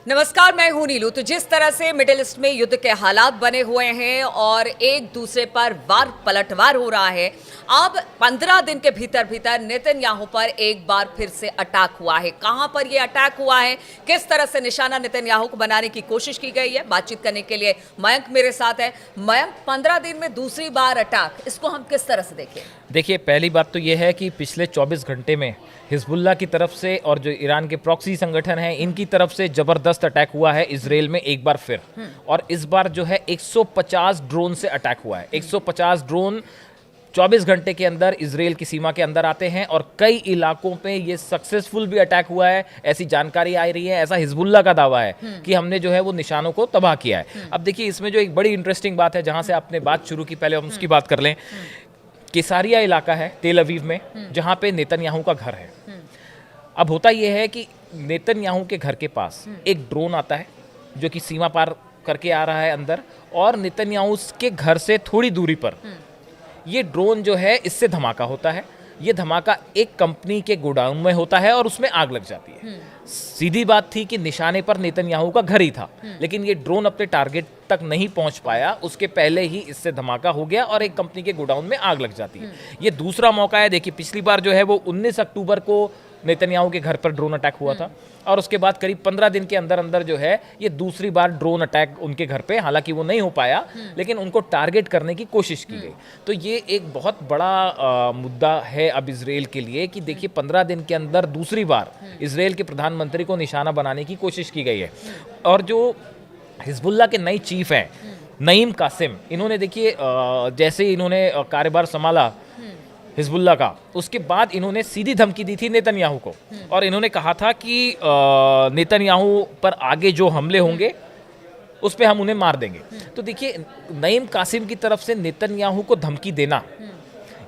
नमस्कार, मैं हूं नीलू। तो जिस तरह से मिडिल ईस्ट में युद्ध के हालात बने हुए हैं और एक दूसरे पर वार पलटवार हो रहा है, अब 15 दिन के भीतर भीतर नेतन्याहू पर एक बार फिर से अटैक हुआ है। कहां पर यह अटैक हुआ है, किस तरह से निशाना नेतन्याहू को बनाने की कोशिश की गई है, बातचीत करने के लिए मयंक मेरे साथ है। मयंक, 15 दिन में दूसरी बार अटैक, इसको हम किस तरह से देखें? देखिए, पहली बात तो ये है कि पिछले 24 घंटे में हिजबुल्लाह की तरफ से और जो ईरान के प्रॉक्सी संगठन हैं इनकी तरफ से ज़बरदस्त अटैक हुआ है इजराइल में एक बार फिर। और इस बार जो है 150 ड्रोन से अटैक हुआ है। 150 ड्रोन 24 घंटे के अंदर इजराइल की सीमा के अंदर आते हैं और कई इलाकों पे ये सक्सेसफुल भी अटैक हुआ है, ऐसी जानकारी आ रही है। ऐसा हिजबुल्लाह का दावा है कि हमने जो है वो निशानों को तबाह किया है। अब देखिए, इसमें जो एक बड़ी इंटरेस्टिंग बात है, जहां से आपने बात शुरू की, पहले हम उसकी बात कर लें। किसारिया इलाका है तेल अवीव में, जहां पे नेतन्याहू का घर है। अब होता यह है कि नेतन्याहू के घर के पास एक ड्रोन आता है जो कि सीमा पार करके आ रहा है अंदर, और नेतन्याहू के घर से थोड़ी दूरी पर ये ड्रोन जो है इससे धमाका होता है। ये धमाका एक कंपनी के गोडाउन में होता है और उसमें आग लग जाती है। सीधी बात थी कि निशाने पर नेतन्याहू का घर ही था, लेकिन ये ड्रोन अपने टारगेट तक नहीं पहुंच पाया, उसके पहले ही इससे धमाका हो गया और एक कंपनी के गोडाउन में आग लग जाती है। ये दूसरा मौका है। देखिए, पिछली बार जो है वो 19 अक्टूबर को नेतन्याहू के घर पर ड्रोन अटैक हुआ था और उसके बाद करीब 15 दिन के अंदर अंदर जो है ये दूसरी बार ड्रोन अटैक उनके घर पे, हालांकि वो नहीं हो पाया, लेकिन उनको टारगेट करने की कोशिश की गई। तो ये एक बहुत बड़ा मुद्दा है अब इजराइल के लिए कि देखिए, 15 दिन के अंदर दूसरी बार इजराइल के प्रधानमंत्री को निशाना बनाने की कोशिश की गई है। और जो हिजबुल्लाह के नए चीफ हैं नईम कासिम, इन्होंने देखिए जैसे इन्होंने कार्यभार संभाला हिजबुल्लाह का, उसके बाद इन्होंने सीधी धमकी दी थी नेतन्याहू को और इन्होंने कहा था कि नेतन्याहू पर आगे जो हमले होंगे उस पे हम उन्हें मार देंगे। तो देखिए, नईम कासिम की तरफ से नेतन्याहू को धमकी देना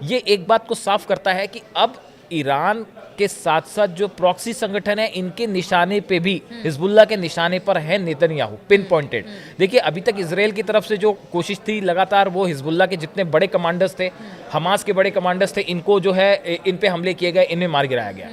ये एक बात को साफ करता है कि अब ईरान के साथ साथ जो प्रॉक्सी संगठन है इनके निशाने पे भी, हिजबुल्लाह के निशाने पर है नेतन्याहू, पिन पॉइंटेड। देखिए, अभी तक इजराइल की तरफ से जो कोशिश थी लगातार, वो हिजबुल्लाह के जितने बड़े कमांडर्स थे, हमास के बड़े कमांडर्स थे, इनको जो है इन पे हमले किए गए, इन्हें मार गिराया गया।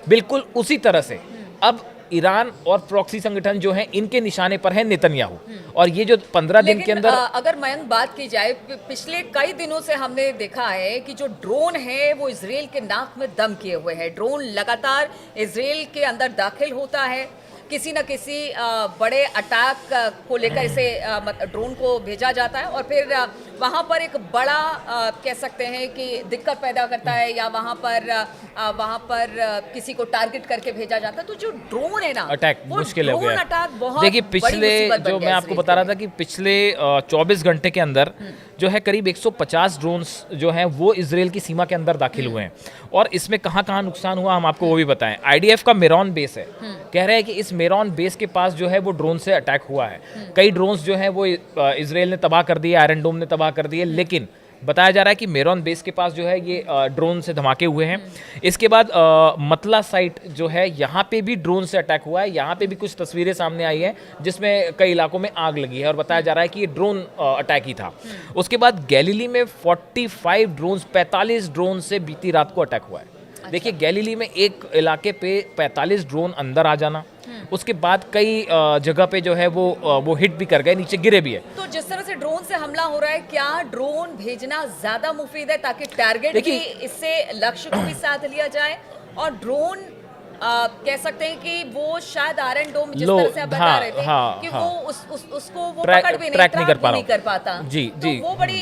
बिल्कुल उसी तरह से अब ईरान और प्रॉक्सी संगठन जो हैं इनके निशाने पर है नेतन्याहू। और ये जो 15 दिन के अंदर अगर मयंक बात की जाए, पिछले कई दिनों से हमने देखा है कि जो ड्रोन है वो इजराइल के नाक में दम किए हुए है। ड्रोन लगातार इजराइल के अंदर दाखिल होता है, किसी न किसी बड़े अटैक को लेकर इसे ड्रोन को भेजा जाता है और फिर वहाँ पर एक बड़ा कह सकते हैं कि दिक्कत पैदा करता है, या वहाँ पर किसी को टारगेट करके भेजा जाता है। तो जो ड्रोन है ना, अटैक मुश्किल हो गया। अटैक बहुत, देखिए, पिछले जो मैं आपको बता रहा था कि पिछले 24 घंटे के अंदर जो है करीब 150 ड्रोन्स जो हैं वो इजराइल की सीमा के अंदर दाखिल हुए हैं। और इसमें कहाँ कहाँ नुकसान हुआ हम आपको वो भी बताएं। आईडीएफ का मेरॉन बेस है, कह रहे हैं कि इस मेरॉन बेस के पास जो है वो ड्रोन से अटैक हुआ है। कई ड्रोन्स जो हैं वो इजराइल ने तबाह कर दिए, आयरन डोम ने तबाह कर दिए, लेकिन बताया जा रहा है कि मेरॉन बेस के पास जो है ये ड्रोन से धमाके हुए हैं। इसके बाद मतला साइट जो है यहाँ पे भी ड्रोन से अटैक हुआ है। यहाँ पे भी कुछ तस्वीरें सामने आई हैं जिसमें कई इलाकों में आग लगी है और बताया जा रहा है कि ये ड्रोन अटैक ही था। उसके बाद गैलीली में 45 ड्रोन से बीती रात को अटैक हुआ है। देखिए, गैलीली में एक इलाके पे 45 ड्रोन अंदर आ जाना, उसके बाद कई जगह पे जो है वो हिट भी कर गए, नीचे गिरे भी है। तो जिस तरह से ड्रोन से हमला हो रहा है, क्या ड्रोन भेजना ज्यादा मुफीद है ताकि टारगेट भी, इससे लक्ष्य को भी साथ लिया जाए? और ड्रोन कह सकते हैं कि वो शायद आयरन डोम जिस तरह से आप बता रहे थे कि वो उसको वो पकड़ भी नहीं कर पाता। जी तो वो बड़ी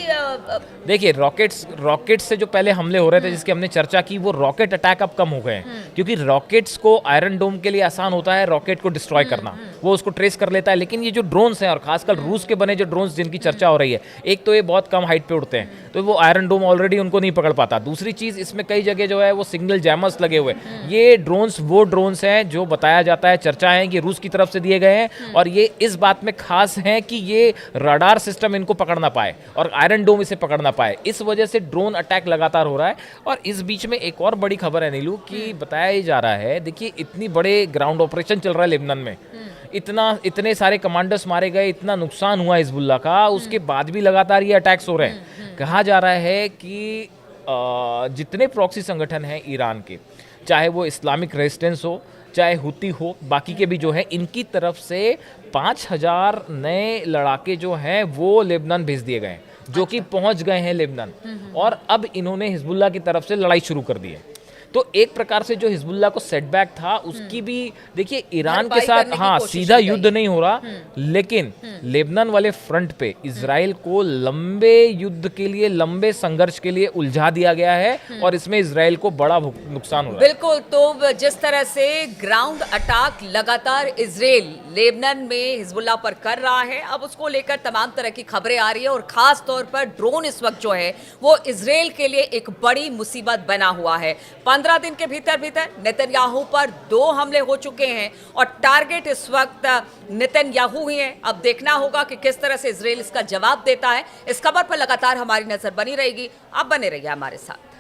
देखिए, रॉकेट्स से जो पहले हमले हो रहे थे जिसकी हमने चर्चा की, वो रॉकेट अटैक अब कम हो गए हैं, क्योंकि रॉकेट्स को आयरन डोम के लिए आसान होता है रॉकेट को डिस्ट्रॉय करना, वो उसको ट्रेस कर लेता है। लेकिन ये जो ड्रोन्स हैं और खासकर रूस के बने जो ड्रोन्स जिनकी चर्चा हो रही है, एक तो ये बहुत कम हाइट पे उड़ते हैं तो वो आयरन डोम ऑलरेडी उनको नहीं पकड़ पाता। दूसरी चीज, इसमें कई जगह जो है वो सिग्नल जैमर्स लगे हुए। ये ड्रोन्स वो ड्रोन्स हैं जो बताया जाता है, चर्चा है कि रूस की तरफ से दिए गए हैं और ये इस बात में खास हैं कि ये रडार सिस्टम इनको पकड़ ना पाए और आयरन डोम इसे पकड़ ना पाए। इस वजह से ड्रोन अटैक लगातार हो रहा है। और इस बीच में एक और बड़ी खबर है नीलू कि बताया ही जा रहा है, देखिए, इतनी बड़े ग्राउंड ऑपरेशन चल रहा है लेबनान में, इतने सारे कमांडर्स मारे गए, इतना नुकसान हुआ हिजबुल्लाह का, उसके बाद भी लगातार ये अटैक्स हो रहे हैं। कहा जा रहा है कि जितने प्रॉक्सी संगठन हैं ईरान के, चाहे वो इस्लामिक रेजिस्टेंस हो, चाहे हुती हो, बाकी के भी जो है, इनकी तरफ से 5,000 नए लड़ाके जो हैं वो लेबनान भेज दिए गए हैं, जो कि पहुंच गए हैं लेबनान, और अब इन्होंने हिजबुल्लाह की तरफ से लड़ाई शुरू कर दी है। तो एक प्रकार से जो हिजबुल्लाह को सेटबैक था उसकी भी देखिए ईरान के भरपाई साथ, करने की हाँ, कोशिश सीधा की गई। युद्ध नहीं हो रहा, लेकिन लेबनान वाले फ्रंट पे इजराइल को लंबे युद्ध के लिए, लंबे संघर्ष के लिए उलझा दिया गया है, और इसमें इजराइल को बड़ा नुकसान हो रहा है। बिल्कुल। तो जिस तरह से ग्राउंड अटैक लगातार इजराइल लेबनान में हिजबुल्लाह पर कर रहा है, अब उसको लेकर तमाम तरह की खबरें आ रही है, और खास तौर पर ड्रोन इस वक्त जो है वो इजराइल के लिए एक बड़ी मुसीबत बना हुआ है। 15 दिन के भीतर भीतर नेतन्याहू पर 2 हमले हो चुके हैं, और टारगेट इस वक्त नेतन्याहू ही है। अब देखना होगा कि किस तरह से इजराइल इसका जवाब देता है। इस खबर पर लगातार हमारी नजर बनी रहेगी। आप बने रहिए हमारे साथ।